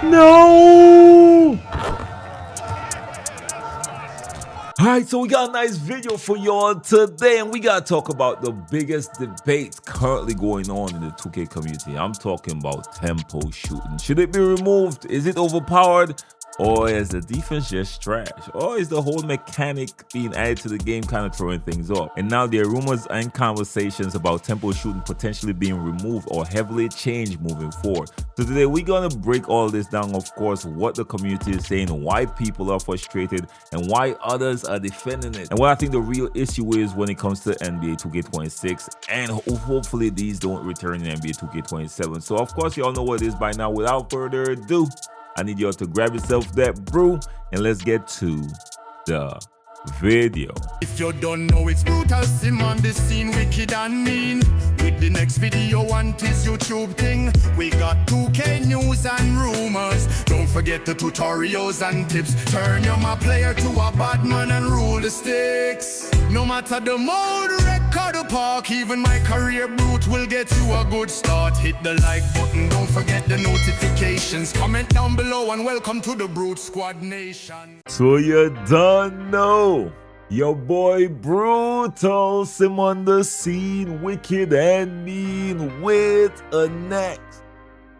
No! Alright, so we got a nice video for y'all today, and we gotta talk about the biggest debates currently going on in the 2K community. I'm talking about tempo shooting. Should it be removed? Is it overpowered? Or is the defense just trash? Or is the whole mechanic being added to the game kind of throwing things off? And now there are rumors and conversations about tempo shooting potentially being removed or heavily changed moving forward. So today we're gonna break all this down, of course, what the community is saying, why people are frustrated, and why others are defending it. And what I think the real issue is when it comes to NBA 2K26, and hopefully these don't return in NBA 2K27. So of course y'all know what it is by now. Without further ado, I need y'all to grab yourself that brew and let's get to the video. If you don't know, it's Brutalsim on the scene, wicked and mean. With the next video on this YouTube thing, we got 2K news and rumors. Don't forget the tutorials and tips. Turn your my player to a bad man and rule the sticks. No matter the mode, record or park, even my career brute will get you a good start. Hit the like button, don't forget the notifications. Comment down below and welcome to the Brute Squad Nation. So you don't know, your boy Brutalsim on the scene, wicked and mean, with a next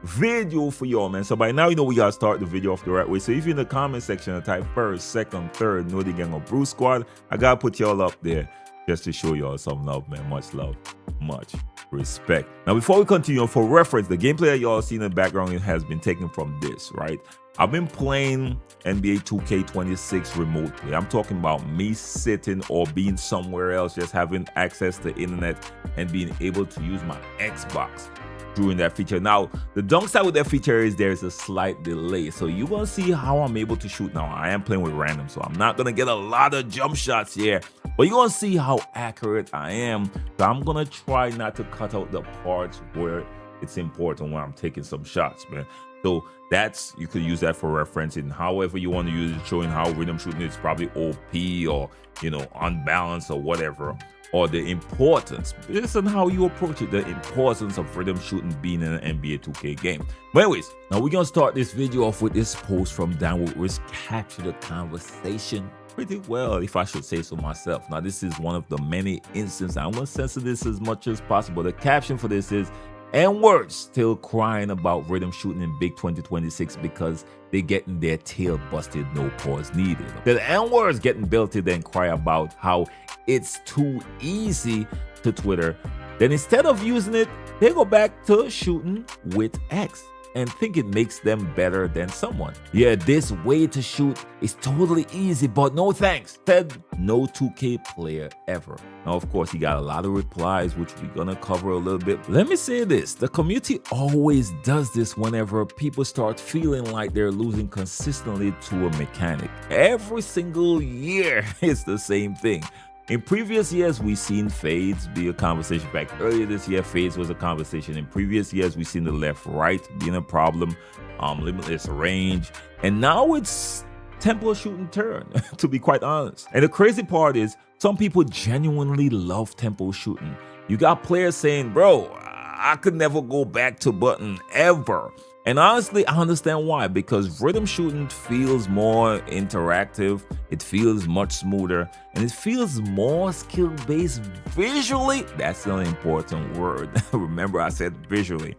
video for y'all, man. So by now you know we gotta start the video off the right way. So if you're in the comment section type first, second, third, know the gang of Brute Squad, I gotta put y'all up there just to show y'all some love, man. Much love, much respect. Now before we continue, for reference, the gameplay that y'all see in the background has been taken from this, right? I've been playing NBA 2K26 remotely. I'm talking about me sitting or being somewhere else, just having access to internet and being able to use my Xbox during that feature. Now, the downside with that feature is there's a slight delay. So you're gonna see how I'm able to shoot now. I am playing with random, so I'm not gonna get a lot of jump shots here, but you're gonna see how accurate I am. So I'm gonna try not to cut out the parts where it's important when I'm taking some shots, man. So that's, you could use that for reference in however you want to use it, showing how rhythm shooting is probably OP or, you know, unbalanced or whatever, or the importance based on how you approach it, the importance of rhythm shooting being in an NBA 2K game. But anyways, now we're gonna start this video off with this post from Downward, which captured the conversation pretty well, if I should say so myself. Now this is one of the many instances. I'm gonna censor this as much as possible. The caption for this is, N-words still crying about rhythm shooting in Big 2026 because they getting their tail busted, no pause needed. The N-words getting belted and cry about how it's too easy to Twitter. Then instead of using it, they go back to shooting with X and think it makes them better than someone. Yeah, this way to shoot is totally easy, but no thanks. Said no 2K player ever. Now, of course, he got a lot of replies, which we're gonna cover a little bit. Let me say this, the community always does this whenever people start feeling like they're losing consistently to a mechanic. Every single year, it's the same thing. In previous years, we've seen fades be a conversation. In fact, earlier this year, fades was a conversation. In previous years, we've seen the left-right being a problem, limitless range, and now it's tempo shooting turn, to be quite honest. And the crazy part is, some people genuinely love tempo shooting. You got players saying, bro, I could never go back to button ever. And honestly, I understand why, because rhythm shooting feels more interactive, it feels much smoother, and it feels more skill-based visually. That's an important word. Remember, I said visually.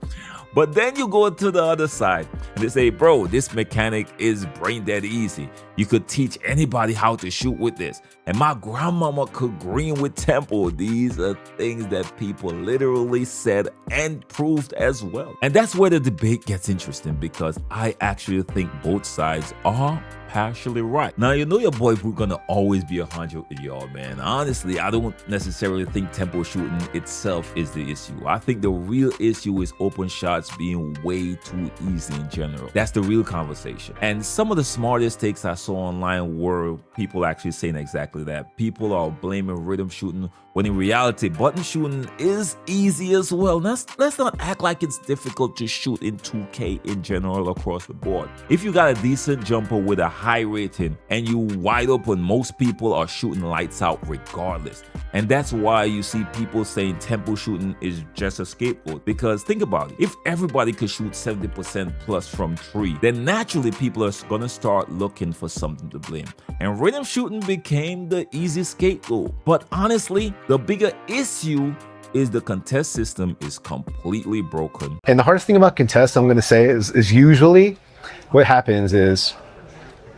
But then you go to the other side and they say, bro, this mechanic is brain dead easy. You could teach anybody how to shoot with this. And my grandmama could green with tempo. These are things that people literally said and proved as well. And that's where the debate gets interesting, because I actually think both sides are partially right. Now, you know your boy Brute gonna always be 100 with y'all, man. Honestly, I don't necessarily think tempo shooting itself is the issue. I think the real issue is open shots being way too easy in general. That's the real conversation. And some of the smartest takes I saw online were people actually saying exactly that. People are blaming rhythm shooting when in reality button shooting is easy as well. Let's not act like it's difficult to shoot in 2K in general across the board. If you got a decent jumper with a high rating and you wide open, most people are shooting lights out regardless. And that's why you see people saying tempo shooting is just a scapegoat. Because think about it, if everybody could shoot 70% plus from 3, then naturally people are gonna start looking for something to blame. And rhythm shooting became the easy scapegoat. But honestly, the bigger issue is the contest system is completely broken. And the hardest thing about contests, I'm going to say, is usually what happens is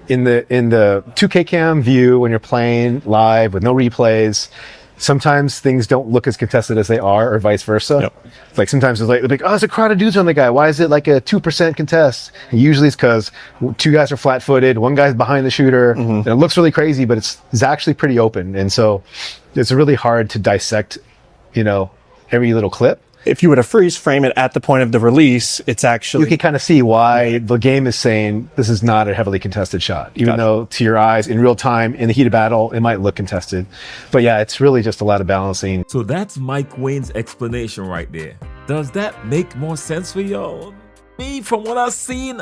in the 2K cam view when you're playing live with no replays, sometimes things don't look as contested as they are, or vice versa. Yep. Like sometimes it's like, oh, there's a crowd of dudes on the guy. Why is it like a 2% contest? And usually it's because 2 guys are flat-footed, 1 guy's behind the shooter. And it looks really crazy, but it's actually pretty open. And so it's really hard to dissect, you know, every little clip. If you were to freeze frame it at the point of the release, it's actually... You can kind of see why the game is saying this is not a heavily contested shot, even though to your eyes, in real time, in the heat of battle, it might look contested. But yeah, it's really just a lot of balancing. So that's Mike Wayne's explanation right there. Does that make more sense for y'all? Me, from what I've seen,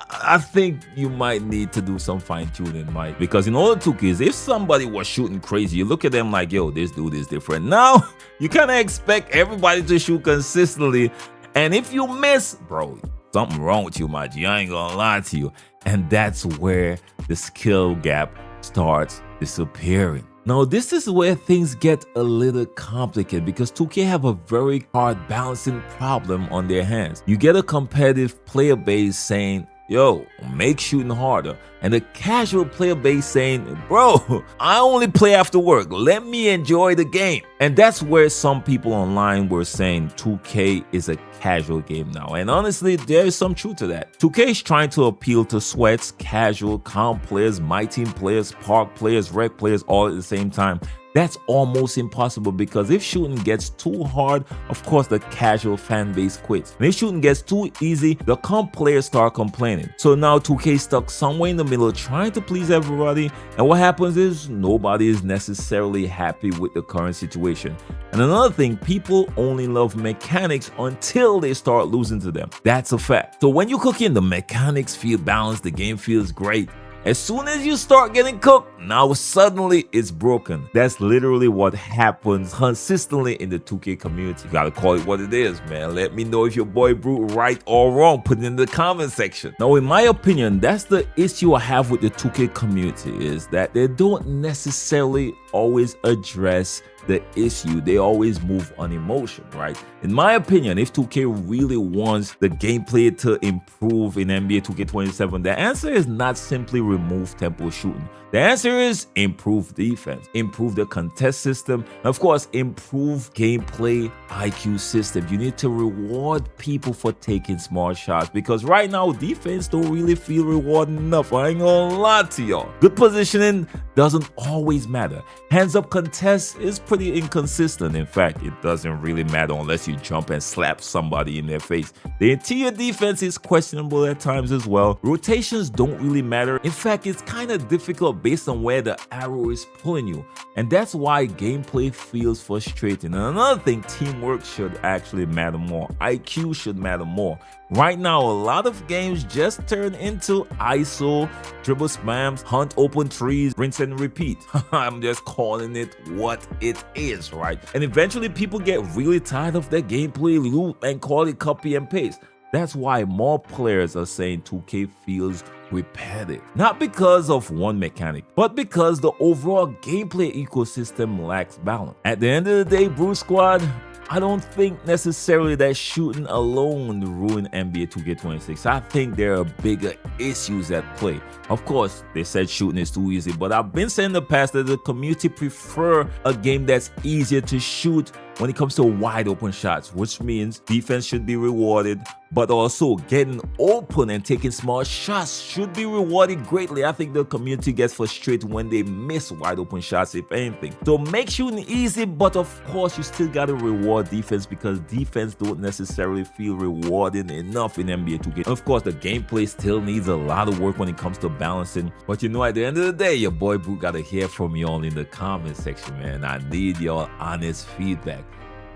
I think you might need to do some fine-tuning, Mike. Because in order to, if somebody was shooting crazy, you look at them like, yo, this dude is different. Now, you kind of expect everybody to shoot consistently. And if you miss, bro, something wrong with you, my G. I ain't gonna lie to you. And that's where the skill gap starts disappearing. Now, this is where things get a little complicated because 2K have a very hard balancing problem on their hands. You get a competitive player base saying, yo, make shooting harder. And the casual player base saying, bro, I only play after work. Let me enjoy the game. And that's where some people online were saying 2K is a casual game now. And honestly, there is some truth to that. 2K is trying to appeal to sweats, casual, calm players, my team players, park players, rec players all at the same time. That's almost impossible because if shooting gets too hard, of course the casual fan base quits. And if shooting gets too easy, the comp players start complaining. So now 2K stuck somewhere in the middle trying to please everybody, and what happens is nobody is necessarily happy with the current situation. And another thing, people only love mechanics until they start losing to them. That's a fact. So when you cook in, the mechanics feel balanced, the game feels great. As soon as you start getting cooked, now suddenly it's broken. That's literally what happens consistently in the 2K community. You gotta call it what it is, man. Let me know if your boy Brute right or wrong. Put it in the comment section. Now, in my opinion, that's the issue I have with the 2K community, is that they don't necessarily always address the issue. They always move on emotion, right? In my opinion, if 2K really wants the gameplay to improve in NBA 2K27, the answer is not simply remove tempo shooting. The answer is improve defense, improve the contest system, and of course, improve gameplay IQ system. You need to reward people for taking smart shots because right now, defense don't really feel rewarding enough. I ain't gonna lie to y'all. Good positioning doesn't always matter. Hands up contest is pretty inconsistent. In fact, it doesn't really matter unless you jump and slap somebody in their face. The interior defense is questionable at times as well. Rotations don't really matter. In fact, it's kind of difficult based on where the arrow is pulling you. And that's why gameplay feels frustrating. And another thing, teamwork should actually matter more. IQ should matter more. Right now, a lot of games just turn into ISO, dribble spams, hunt open trees, rinse and repeat. I'm just calling it what it is, right? And eventually people get really tired of their gameplay loop and call it copy and paste. That's why more players are saying 2K feels repetitive. Not because of one mechanic, but because the overall gameplay ecosystem lacks balance. At the end of the day, Brew Squad, I don't think necessarily that shooting alone ruined NBA 2K26. I think there are bigger issues at play. Of course, they said shooting is too easy, but I've been saying in the past that the community prefer a game that's easier to shoot when it comes to wide open shots, which means defense should be rewarded, but also getting open and taking smart shots should be rewarded greatly. I think the community gets frustrated when they miss wide open shots, if anything. So make shooting easy, but of course you still gotta reward defense because defense don't necessarily feel rewarding enough in NBA 2K. Of course, the gameplay still needs a lot of work when it comes to balancing, but you know, at the end of the day, your boy Brute gotta hear from y'all in the comment section, man. I need y'all honest feedback.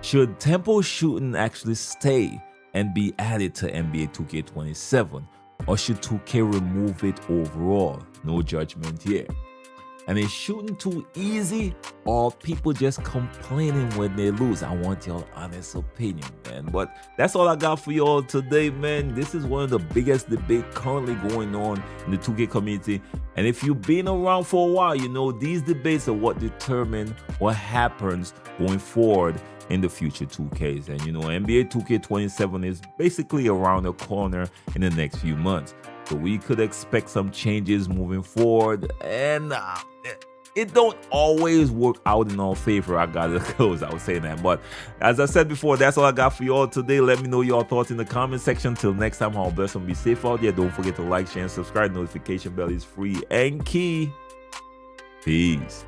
Should tempo shooting actually stay and be added to NBA 2K27? or should 2K remove it overall? No judgment here. And is shooting too easy, or people just complaining when they lose? I want your honest opinion, man. But that's all I got for y'all today, man. This is one of the biggest debates currently going on in the 2K community. And if you've been around for a while, you know these debates are what determine what happens going forward in the future 2Ks. And you know, NBA 2K27 is basically around the corner in the next few months. So we could expect some changes moving forward, and it don't always work out in our favor. I gotta close out saying that. But as I said before, that's all I got for y'all today. Let me know your thoughts in the comment section. Till next time, all bless and be safe out there. Don't forget to like, share, and subscribe. Notification bell is free and key. Peace.